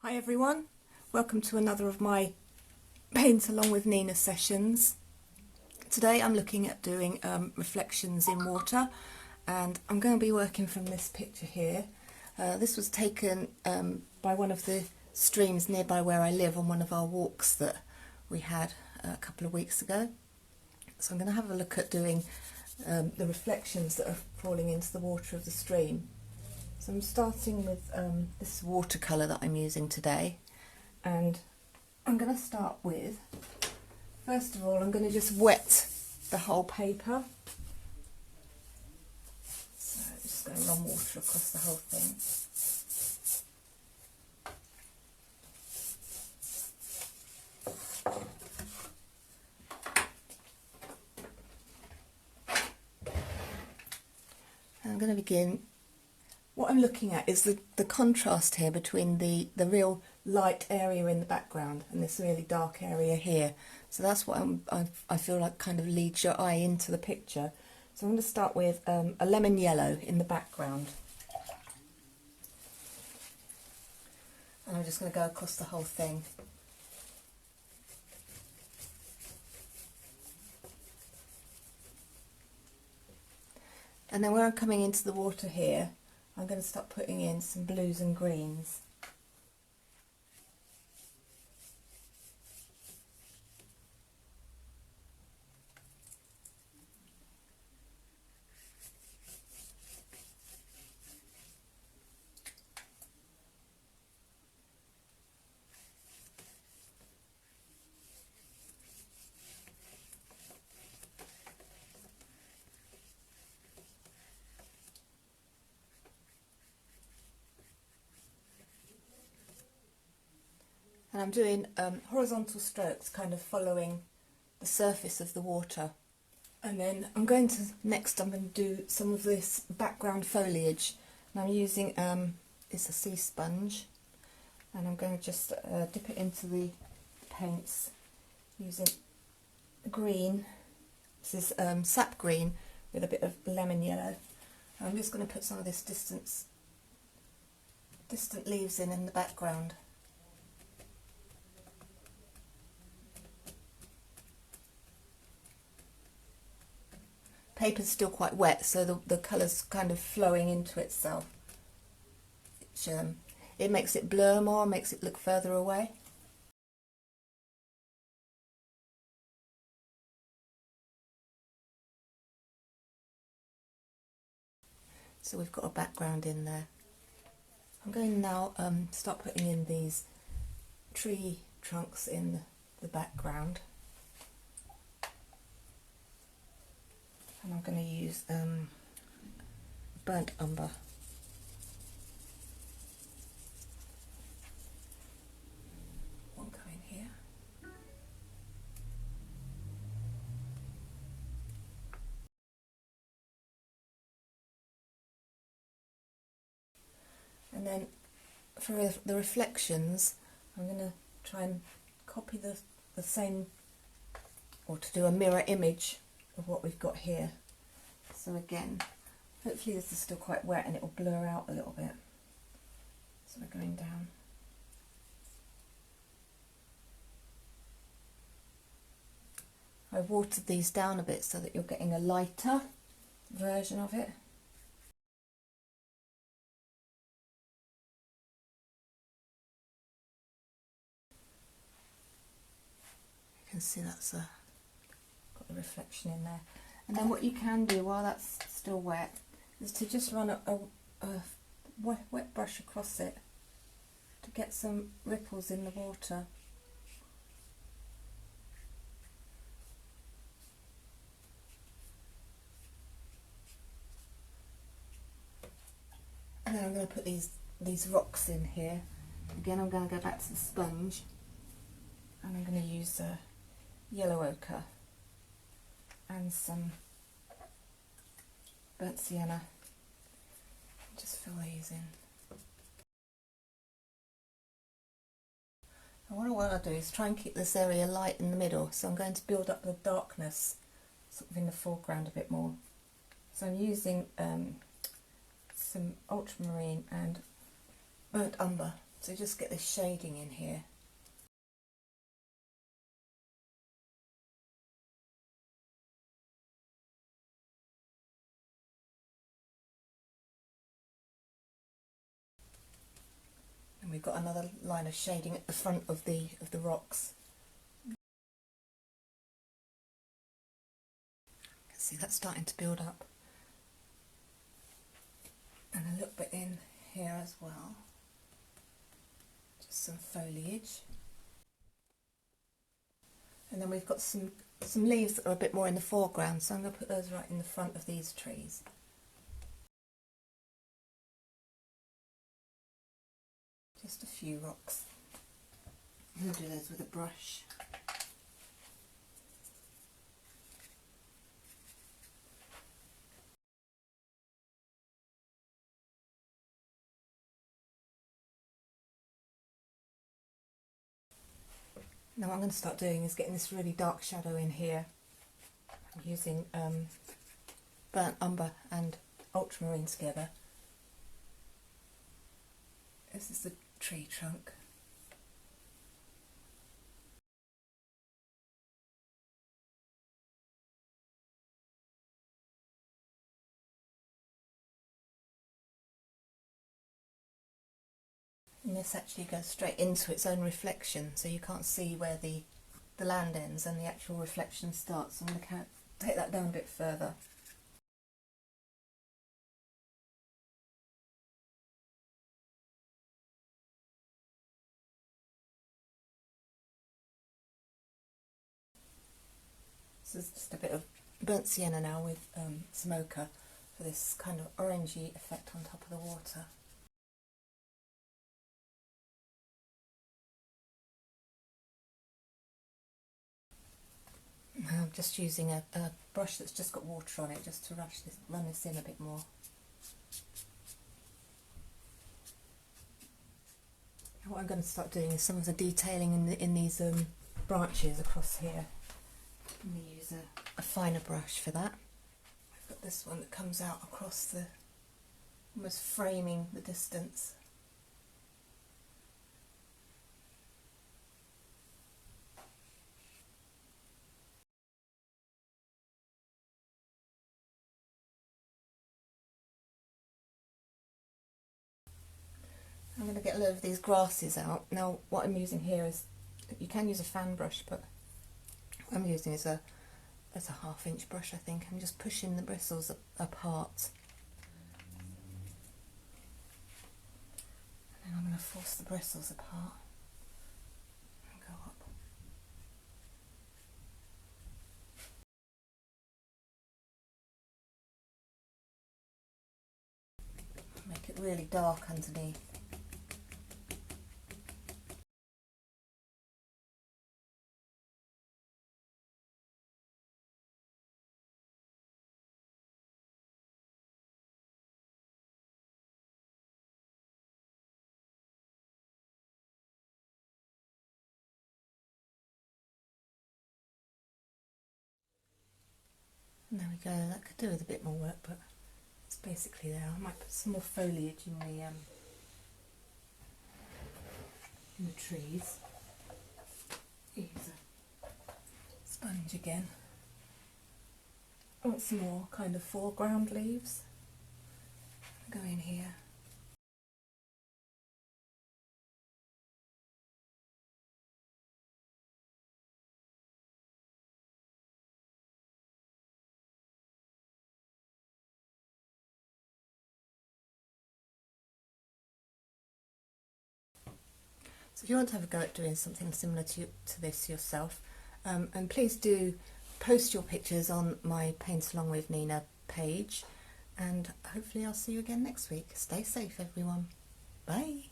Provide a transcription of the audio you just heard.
Hi everyone, welcome to another of my Paint Along with Nina sessions. Today I'm looking at doing reflections in water, and I'm going to be working from this picture here. This was taken by one of the streams nearby where I live on one of our walks that we had a couple of weeks ago. So I'm going to have a look at doing the reflections that are falling into the water of the stream. So I'm starting with this watercolour that I'm using today, and I'm going to start with, first of all, I'm going to just wet the whole paper. So I'm just going to run water across the whole thing. And I'm going to begin. What I'm looking at is the contrast here between the real light area in the background and this really dark area here. So that's what I feel like kind of leads your eye into the picture. So I'm going to start with a lemon yellow in the background. And I'm just going to go across the whole thing. And then where I'm coming into the water here, I'm going to start putting in some blues and greens. And I'm doing horizontal strokes, kind of following the surface of the water. And then I'm going to do some of this background foliage. And I'm using, it's a sea sponge, and I'm going to just dip it into the paints using green. This is sap green with a bit of lemon yellow. And I'm just going to put some of this distant leaves in the background. Paper's still quite wet, so the colour's kind of flowing into itself. It makes it blur more, makes it look further away. So we've got a background in there. I'm going now start putting in these tree trunks in the background. And I'm going to use burnt umber. One coming here. And then for the reflections, I'm going to try and copy the same, or to do a mirror image of what we've got here. So again, hopefully this is still quite wet and it will blur out a little bit. So we're going down. I've watered these down a bit so that you're getting a lighter version of it. You can see that's got the reflection in there. And then what you can do while that's still wet is to just run a wet brush across it to get some ripples in the water. And then I'm going to put these rocks in here. Again, I'm going to go back to the sponge, and I'm going to use yellow ochre and some burnt sienna. Just fill these in. And what I want to do is try and keep this area light in the middle, so I'm going to build up the darkness sort of in the foreground a bit more. So I'm using some ultramarine and burnt umber So just get this shading in here. And we've got another line of shading at the front of the rocks. See, that's starting to build up. And a little bit in here as well. Just some foliage. And then we've got some leaves that are a bit more in the foreground, so I'm going to put those right in the front of these trees. Just a few rocks. I'm going to do those with a brush. Now what I'm going to start doing is getting this really dark shadow in here. I'm using burnt umber and ultramarine together. This is the tree trunk. And this actually goes straight into its own reflection, so you can't see where the land ends and the actual reflection starts. So I'm going to take that down a bit further. This is just a bit of burnt sienna now with some ochre for this kind of orangey effect on top of the water. I'm just using a brush that's just got water on it, just to run this in a bit more. And what I'm going to start doing is some of the detailing in these branches across here. I'm going to use a finer brush for that. I've got this one that comes out across the, almost framing the distance. I'm going to get a load of these grasses out. Now what I'm using here is, you can use a fan brush, but what I'm using is a 1/2 inch brush, I think. I'm just pushing the bristles apart. And then I'm going to force the bristles apart and go up. Make it really dark underneath. And there we go, that could do with a bit more work, but it's basically there. I might put some more foliage in the trees. Use a sponge again. I want some more kind of foreground leaves. Go in here. So if you want to have a go at doing something similar to this yourself, and please do post your pictures on my Paint Along with Nina page, and hopefully I'll see you again next week. Stay safe everyone. Bye.